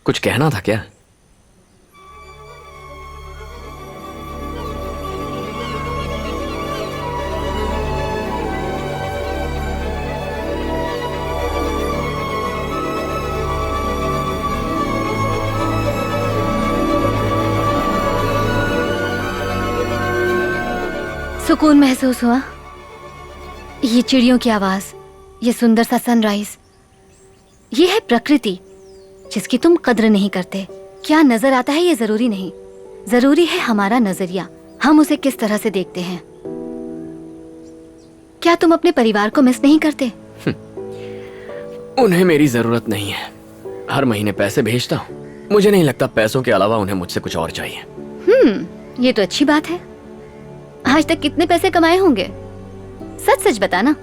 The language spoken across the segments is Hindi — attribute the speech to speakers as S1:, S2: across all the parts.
S1: कुछ कहना था क्या?
S2: सुकून महसूस हुआ। ये चिड़ियों की आवाज, ये सुंदर सा सनराइज, ये है प्रकृति जिसकी तुम कद्र नहीं करते। क्या नजर आता है ये जरूरी नहीं, जरूरी है हमारा नजरिया, हम उसे किस तरह से देखते हैं। क्या तुम अपने परिवार को मिस नहीं करते?
S1: उन्हें मेरी जरूरत नहीं है। हर महीने पैसे भेजता हूँ। मुझे नहीं लगता पैसों के अलावा उन्हें मुझसे कुछ और चाहिए।
S2: ये तो अच्छी बात है। आज तक कितने पैसे कमाए होंगे? सच सच बताना,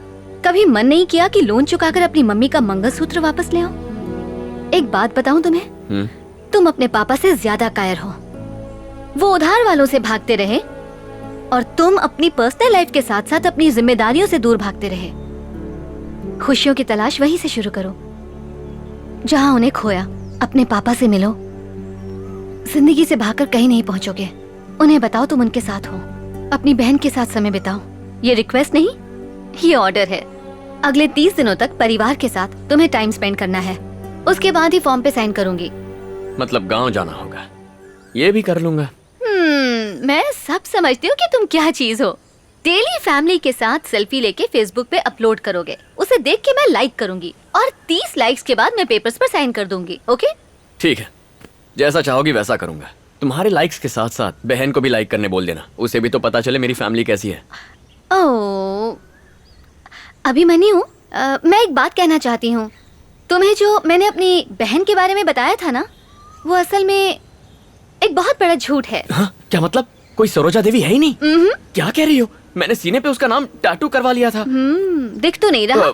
S2: कभी मन नहीं किया कि लोन चुकाकर अपनी मम्मी का मंगलसूत्र वापस ले आओ? एक बात बताऊं तुम्हें, तुम अपने पापा से ज्यादा कायर हो। वो उधार वालों से भागते रहे और तुम अपनी पर्सनल लाइफ के साथ साथ अपनी जिम्मेदारियों से दूर भागते रहे। खुशियों की तलाश वहीं से शुरू करो जहां उन्हें खोया। अपने पापा से मिलो। जिंदगी से भागकर कहीं नहीं पहुंचोगे। उन्हें बताओ तुम उनके साथ हो। अपनी बहन के साथ समय बिताओ। ये रिक्वेस्ट नहीं, ये ऑर्डर है। अगले 30 दिनों तक परिवार के साथ तुम्हें टाइम स्पेंड करना है। उसके बाद ही फॉर्म पे साइन करूंगी।
S1: मतलब गांव जाना होगा? ये भी कर लूंगा।
S2: मैं सब समझती हूँ कि तुम क्या चीज हो। डेली फैमिली के साथ सेल्फी लेके फेसबुक पे अपलोड करोगे, उसे देख के मैं लाइक करूंगी और 30 लाइक्स के बाद मैं पेपर्स पर साइन कर दूंगी। ओके?
S1: ठीक है, जैसा चाहोगी वैसा करूंगा। तुम्हारे लाइक्स के साथ साथ बहन को भी लाइक करने बोल देना, उसे भी तो पता चले मेरी फैमिली कैसी है।
S2: ओह, अभिमन्यु, मैं एक बात कहना चाहती हूँ। तुम्हें जो मैंने अपनी बहन के बारे में बताया था ना, वो असल में एक बहुत बड़ा झूठ है।
S1: हाँ? क्या मतलब? कोई सरोजा देवी है ही नहीं? क्या कह रही हो? मैंने सीने पे उसका नाम टैटू करवा लिया था।
S2: दिख तो नहीं रहा।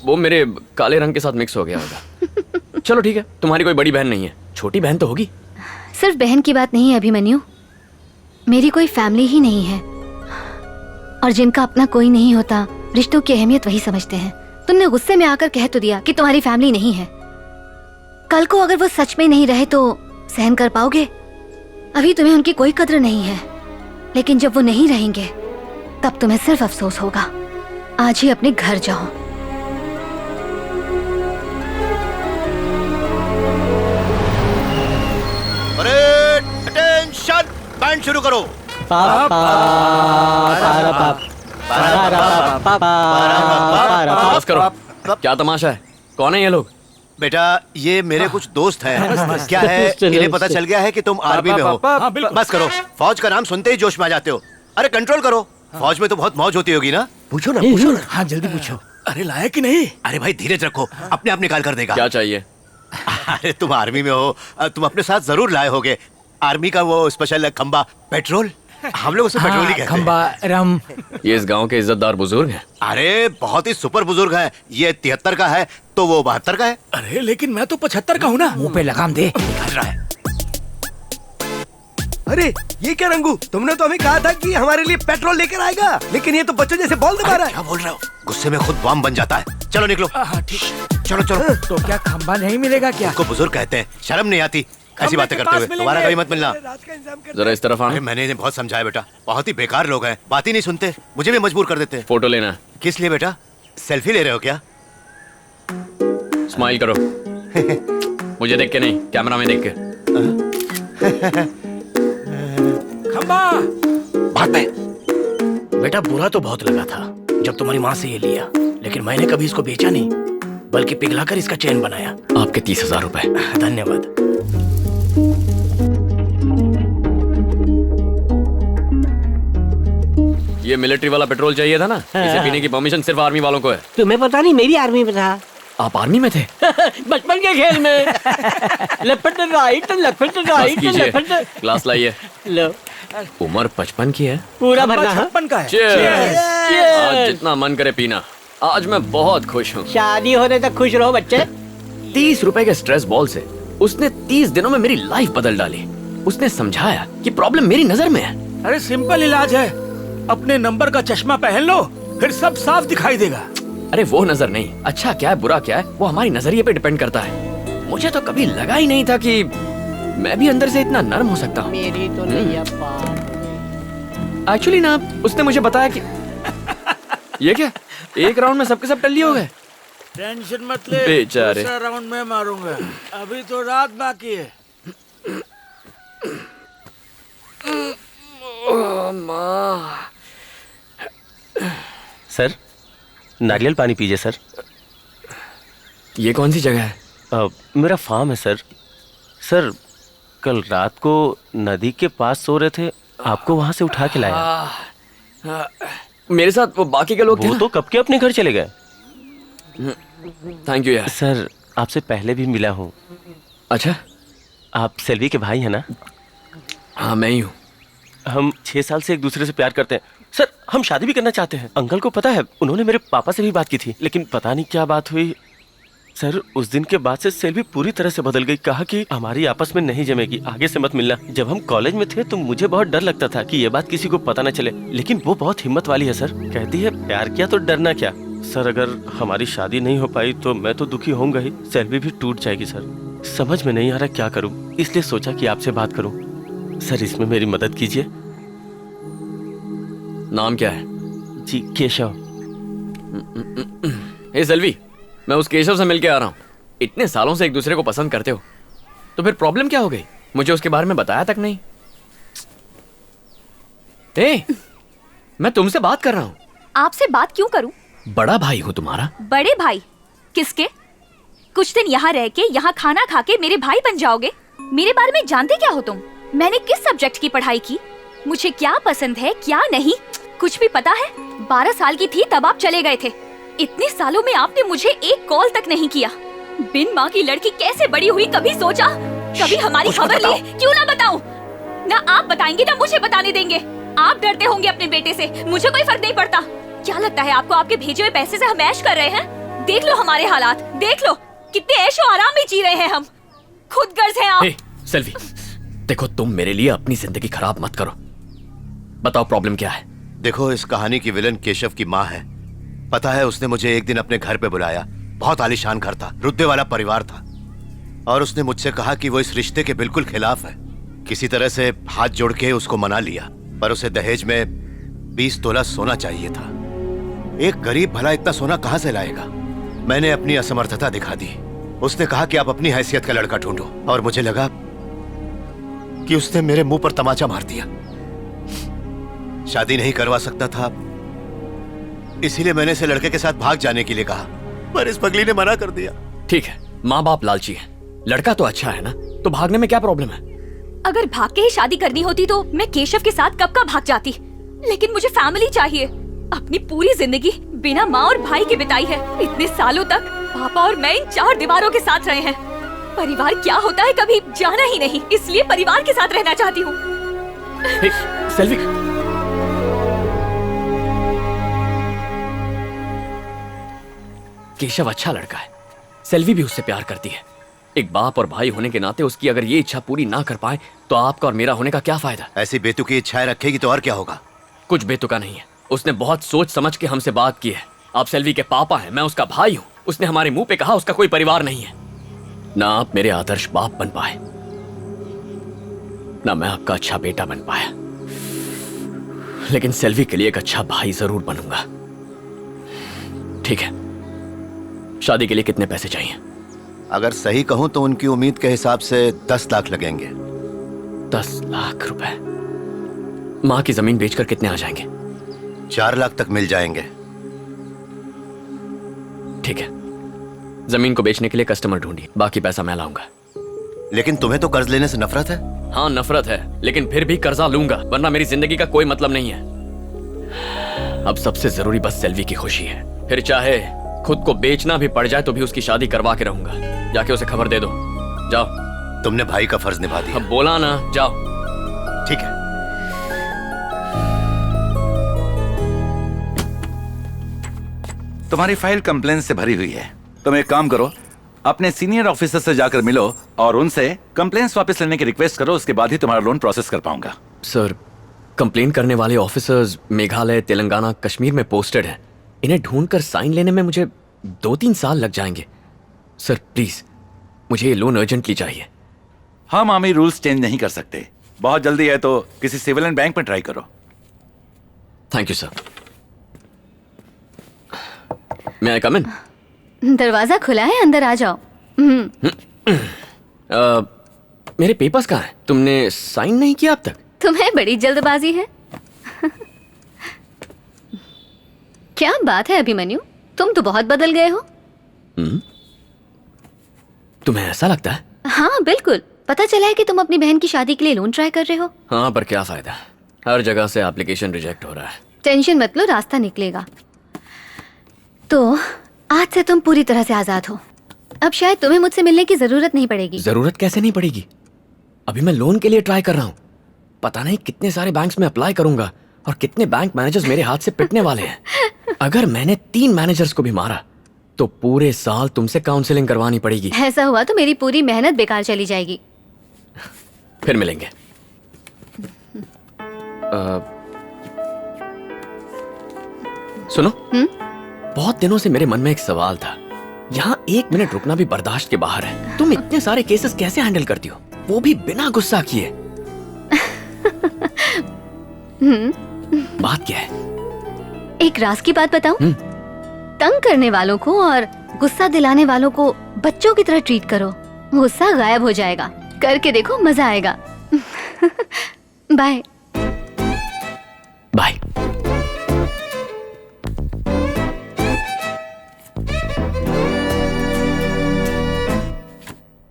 S1: वो मेरे काले रंग के साथ मिक्स हो गया होगा। चलो ठीक है, तुम्हारी कोई बड़ी बहन नहीं है, छोटी बहन तो होगी।
S2: सिर्फ बहन की बात नहीं है अभिमन्यु, मेरी कोई फैमिली ही नहीं है। और जिनका अपना कोई नहीं होता, रिश्तों की अहमियत वही समझते हैं। तुमने गुस्से में आकर कह तो दिया कि तुम्हारी फैमिली नहीं है। कल को अगर वो सच में नहीं रहे तो सहन कर पाओगे? अभी तुम्हें उनकी कोई कद्र नहीं है, लेकिन जब वो नहीं रहेंगे तब तुम्हें सिर्फ अफसोस होगा। आज ही अपने घर जाओ।
S3: अटेंशन, बैंड शुरू करो।
S1: बस करो। क्या तमाशा है? कौन है ये लोग?
S3: बेटा, ये मेरे कुछ दोस्त हैं। क्या है, इन्हें पता चल गया है कि तुम आर्मी में हो। बस करो, फौज का नाम सुनते ही जोश में आ जाते हो। अरे कंट्रोल करो, फौज में तो बहुत मौज होती होगी ना? पूछो ना, पूछो ना।
S4: हाँ जल्दी पूछो। अरे लाया कि नहीं?
S3: अरे भाई धीरज रखो, अपने आप निकाल कर देगा।
S1: क्या चाहिए?
S3: अरे तुम आर्मी में हो, तुम अपने साथ जरूर लाए होगे आर्मी का वो स्पेशल खंबा पेट्रोल। हम लोग उसे पेट्रोल ही कहते हैं।
S4: खंबा रम।
S1: ये इस गांव के इज्जतदार बुजुर्ग हैं।
S3: अरे बहुत ही सुपर बुजुर्ग हैं। ये 73 का है तो वो 72 का है।
S4: अरे लेकिन मैं तो 75 का हूँ ना। मुंह पे लगाम दे।
S3: निकल रहा है।
S5: अरे ये क्या रंगू, तुमने तो हमें कहा था कि हमारे लिए पेट्रोल लेकर आएगा, लेकिन ये तो बच्चों जैसे बॉल दबा रहा है।
S3: क्या बोल रहे हो? गुस्से में खुद बम बन जाता है। चलो निकलो।
S4: हाँ ठीक।
S3: चलो चलो।
S4: तो क्या खंबा नहीं मिलेगा क्या?
S3: उसको बुजुर्ग कहते हैं, शर्म नहीं आती ऐसी बातें करते हुए। तुम्हारा कभी मत मिलना।
S1: जरा इस तरफ
S3: अरे
S1: आना।
S3: मैंने इन्हें बहुत समझाया बेटा, बहुत ही बेकार लोग हैं, बात ही नहीं सुनते, मुझे भी मजबूर कर देते हैं।
S1: फोटो लेना है।
S3: किस लिए बेटा? सेल्फी ले रहे हो क्या?
S1: स्माइल करो। मुझे देख के नहीं, कैमरा में देख के।
S4: खंबा।
S3: बात पे।
S6: बेटा बुरा तो बहुत लगा था जब तुम्हारी माँ से ये लिया, लेकिन मैंने कभी इसको बेचा नहीं, बल्कि पिघलाकर इसका चैन बनाया।
S1: आपके 30,000 रुपए।
S6: धन्यवाद।
S1: ये मिलिट्री वाला पेट्रोल चाहिए था ना? इसे पीने की परमिशन सिर्फ आर्मी वालों को है।
S7: तुम्हें पता नहीं, मेरी आर्मी में था।
S1: आप आर्मी में थे?
S7: बचपन के खेल में। लपट राइट, लपट राइट, लपट।
S1: ग्लास लाइए।
S7: लो,
S1: उम्र 55 की है।
S7: पूरा भरना।
S4: 56 का है।
S1: Cheers! आज जितना मन करे पीना। आज मैं बहुत खुश हूँ।
S7: शादी होने तक खुश रहो बच्चे।
S1: 30 रुपए के स्ट्रेस बॉल से उसने 30 दिनों में मेरी लाइफ बदल डाली। उसने समझाया कि प्रॉब्लम मेरी नजर में है।
S4: अरे सिंपल इलाज है, अपने नंबर का चश्मा पहन लो, फिर सब साफ दिखाई देगा।
S1: अरे वो नजर नहीं, अच्छा क्या है बुरा क्या है वो हमारी नजरिए पे डिपेंड करता है। मुझे तो कभी लगा ही नहीं था कि मैं भी अंदर से इतना नर्म हो सकता हूँ।
S7: मेरी तो नैया पार।
S1: एक्चुअली ना उसने मुझे बताया कि ये क्या, एक राउंड में सबके सब टल्ली हो गए।
S4: टेंशन मत ले,
S1: बेचारे।
S4: दूसरा राउंड में मारूंगा। अभी तो रात बाकी है।
S8: सर नारियल पानी पीजिए सर।
S1: ये कौन सी जगह है?
S8: मेरा फार्म है सर। सर कल रात को नदी के पास सो रहे थे, आपको वहां से उठा के लाया।
S1: मेरे साथ वो बाकी के लोग थे
S8: वो
S1: ना?
S8: तो कब के अपने घर चले गए।
S1: थैंक यू यार।
S8: सर आपसे पहले भी मिला हूँ।
S1: अच्छा,
S8: आप सेल्वी के भाई हैं ना?
S1: हाँ मैं ही हूँ।
S8: हम 6 साल से एक दूसरे से प्यार करते हैं सर। हम शादी भी करना चाहते हैं। अंकल को पता है, उन्होंने मेरे पापा से भी बात की थी, लेकिन पता नहीं क्या बात हुई सर। उस दिन के बाद से सेल्वी पूरी तरह से बदल गई। कहा कि हमारी आपस में नहीं जमेगी, आगे से मत मिलना। जब हम कॉलेज में थे तो मुझे बहुत डर लगता था कि ये बात किसी को पता न चले, लेकिन वो बहुत हिम्मत वाली है सर। कहती है प्यार किया तो डरना क्या। सर अगर हमारी शादी नहीं हो पाई तो मैं तो दुखी होऊंगा ही, सेल्वी भी टूट जाएगी सर। समझ में नहीं आ रहा क्या करूं, इसलिए सोचा कि आपसे बात करूं। सर इसमें मेरी मदद कीजिए।
S1: नाम क्या है?
S8: जी केशव।
S1: हे सेल्वी, मैं उस केशव से मिलके आ रहा हूँ। इतने सालों से एक दूसरे को पसंद करते हो तो फिर प्रॉब्लम क्या हो गई? मुझे उसके बारे में बताया तक नहीं। मैं तुमसे बात कर रहा हूँ।
S9: आपसे बात क्यों करूं?
S1: बड़ा भाई हूँ तुम्हारा।
S9: बड़े भाई किसके? कुछ दिन यहाँ रह के, यहाँ खाना खा के मेरे भाई बन जाओगे? मेरे बारे में जानते क्या हो तुम? मैंने किस सब्जेक्ट की पढ़ाई की, मुझे क्या पसंद है क्या नहीं, कुछ भी पता है? 12 साल की थी तब आप चले गए थे। इतने सालों में आपने मुझे एक कॉल तक नहीं किया। बिन माँ की लड़की कैसे बड़ी हुई, कभी सोचा? कभी हमारी खबर ली? क्यों ना बताऊं? ना आप बताएंगे ना मुझे बताने देंगे। आप डरते होंगे अपने बेटे से, मुझे कोई फर्क नहीं पड़ता। क्या लगता है आपको आपके भेजे हुए पैसे से हम ऐश कर रहे हैं? देख लो हमारे हालात, देख लो कितने ऐशो आराम में जी रहे हैं हम। खुद गर्ज हैं आप।
S1: सेल्वी, देखो तुम मेरे लिए अपनी जिंदगी खराब मत करो। बताओ प्रॉब्लम क्या है?
S3: देखो इस कहानी की विलन केशव की माँ है। पता है उसने मुझे एक दिन अपने घर पे बुलाया। बहुत आलीशान घर था, रुतबे वाला परिवार था, और उसने मुझसे कहा कि वो इस रिश्ते के बिल्कुल खिलाफ है। किसी तरह से हाथ जोड़ के उसको मना लिया, पर उसे दहेज में 20 तोला सोना चाहिए था। एक गरीब भला इतना सोना कहां से लाएगा? मैंने अपनी असमर्थता दिखा दी। उसने कहा कि आप अपनी हैसियत का लड़का ढूंढो, और मुझे लगा कि उसने मेरे मुंह पर तमाचा मार दिया। शादी नहीं करवा सकता था, इसीलिए मैंने इसे लड़के के साथ भाग जाने के लिए कहा, पर इस पगली ने मना कर दिया।
S1: ठीक है, माँ बाप लालची है, लड़का तो अच्छा है ना, तो भागने में क्या प्रॉब्लम है?
S9: अगर भाग के ही शादी करनी होती तो मैं केशव के साथ कब का भाग जाती, लेकिन मुझे फैमिली चाहिए। अपनी पूरी जिंदगी बिना माँ और भाई के बिताई है। इतने सालों तक पापा और मैं इन 4 दीवारों के साथ रहे हैं। परिवार क्या होता है कभी जाना ही नहीं, इसलिए परिवार के साथ रहना चाहती हूँ।
S1: सेल्वी, केशव अच्छा लड़का है, सेल्वी भी उससे प्यार करती है। एक बाप और भाई होने के नाते उसकी अगर ये इच्छा पूरी ना कर पाए तो आपका और मेरा होने का क्या फायदा?
S3: ऐसी बेतुकी इच्छाएं रखेगी तो और क्या होगा?
S1: कुछ बेतुका नहीं है, उसने बहुत सोच समझ के हमसे बात की है। आप सेल्वी के पापा हैं, मैं उसका भाई हूँ। उसने हमारे मुंह पे कहा उसका कोई परिवार नहीं है। ना आप मेरे आदर्श बाप बन पाए, ना मैं आपका अच्छा बेटा बन पाया, लेकिन सेल्वी के लिए एक अच्छा भाई जरूर बनूंगा। ठीक है, शादी के लिए कितने पैसे चाहिए?
S3: अगर सही कहूं तो उनकी उम्मीद के हिसाब से 10 लाख लगेंगे।
S1: 10 लाख रुपए? माँ की जमीन बेचकर कितने आ जाएंगे?
S3: 4 लाख तक मिल जाएंगे।
S1: ठीक है, जमीन को बेचने के लिए कस्टमर ढूंढिए, बाकी पैसा मैं लाऊंगा।
S3: लेकिन तुम्हें तो कर्ज लेने से नफरत है।
S1: हाँ नफरत है, लेकिन फिर भी कर्जा लूंगा, वरना मेरी जिंदगी का कोई मतलब नहीं है। अब सबसे जरूरी बस सेल्वी की खुशी है, फिर चाहे खुद को बेचना भी पड़ जाए तो भी उसकी शादी करवा के रहूंगा। जाके उसे खबर दे दो। जाओ।
S3: तुमने भाई का फर्ज निभा दिया।
S1: अब बोला ना, जाओ।
S3: ठीक है।
S10: तुम्हारी फाइल कंप्लेन से भरी हुई है। तुम एक काम करो, अपने सीनियर ऑफिसर से जाकर मिलो और उनसे कंप्लेंट्स वापस लेने की रिक्वेस्ट करो, उसके बाद ही तुम्हारा लोन प्रोसेस कर पाऊंगा।
S1: सर, कंप्लेन करने वाले ऑफिसर्स मेघालय, तेलंगाना, कश्मीर में पोस्टेड हैं। इन्हें ढूंढकर साइन लेने में मुझे 2-3 साल लग जाएंगे। सर प्लीज मुझे ये लोन अर्जेंटली चाहिए।
S10: हम आर्मी रूल्स चेंज नहीं कर सकते। बहुत जल्दी है तो किसी सिविलियन बैंक में ट्राई करो।
S1: Thank you sir. मैं आई कम इन?
S2: दरवाजा खुला है, अंदर आ जाओ।
S1: मेरे पेपर्स कहाँ हैं? तुमने साइन नहीं किया अब तक?
S2: तुम्हें बड़ी जल्दबाजी है। क्या बात है अभिमन्यु, तुम तो बहुत बदल गए हो।
S1: तुम्हें ऐसा लगता है?
S2: हाँ बिल्कुल, पता चला है कि तुम अपनी बहन की शादी के लिए लोन ट्राई कर रहे हो।
S1: हाँ, पर क्या फायदा, हर जगह से एप्लीकेशन रिजेक्ट हो रहा है।
S2: टेंशन मत लो, रास्ता निकलेगा। तो आज से तुम पूरी तरह से आजाद हो। अब शायद तुम्हें मुझसे मिलने की जरूरत नहीं पड़ेगी।
S1: जरूरत कैसे नहीं पड़ेगी? अभी मैं लोन के लिए ट्राई कर रहा हूँ। पता नहीं कितने सारे बैंक्स में अप्लाई करूंगा और कितने बैंक मैनेजर्स मेरे हाथ से पिटने वाले हैं। अगर मैंने 3 मैनेजर्स को भी मारा तो पूरे साल तुमसे काउंसलिंग करवानी पड़ेगी।
S2: ऐसा हुआ तो मेरी पूरी मेहनत बेकार चली जाएगी।
S1: फिर मिलेंगे। सुनो, बहुत दिनों से मेरे मन में एक सवाल था। यहाँ 1 मिनट रुकना भी बर्दाश्त के बाहर है। तुम इतने सारे केसेस कैसे हैंडल करती हो, वो भी बिना गुस्सा किए? बात क्या है?
S2: एक राज की बात बताऊं? तंग करने वालों को और गुस्सा दिलाने वालों को बच्चों की तरह ट्रीट करो, गुस्सा गायब हो जाएगा। करके देखो, मजा आएगा। Bye
S1: bye.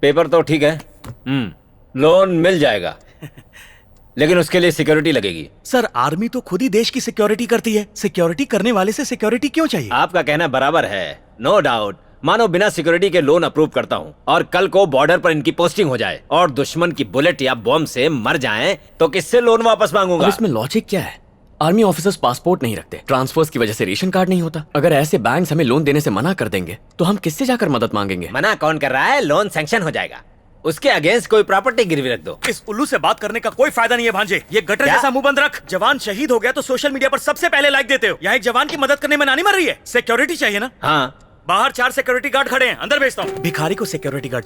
S11: पेपर तो ठीक है, लोन मिल जाएगा, लेकिन उसके लिए सिक्योरिटी लगेगी।
S4: सर, आर्मी तो खुद ही देश की सिक्योरिटी करती है, सिक्योरिटी करने वाले से सिक्योरिटी क्यों चाहिए?
S11: आपका कहना बराबर है, नो डाउट। मानो बिना सिक्योरिटी के लोन अप्रूव करता हूँ और कल को बॉर्डर पर इनकी पोस्टिंग हो जाए और दुश्मन की बुलेट या बॉम्ब से मर जाएं, तो किससे लोन वापस मांगूंगा?
S1: अब इसमें लॉजिक क्या है? आर्मी ऑफिसर्स पासपोर्ट नहीं रखते, ट्रांसफर्स की वजह से रेशन कार्ड नहीं होता। अगर ऐसे बैंक्स हमें लोन देने से मना कर देंगे तो हम किससे जाकर मदद मांगेंगे?
S11: मना कौन कर रहा है? लोन सैंक्शन हो जाएगा, उसके अगेंस्ट कोई प्रॉपर्टी गिरवी रख दो।
S4: इस उल्लू से बात करने का कोई फायदा नहीं है भांजे। ये गटर जैसा मुंह बंद रख। जवान शहीद हो गया तो सोशल मीडिया पर सबसे पहले लाइक देते हो। यहाँ एक जवान की मदद करने में नानी मर रही है। सिक्योरिटी चाहिए ना?
S11: हाँ,
S4: बाहर 4 सिक्योरिटी गार्ड खड़े हैं, अंदर भेजता हूँ। भिखारी को सिक्योरिटी गार्ड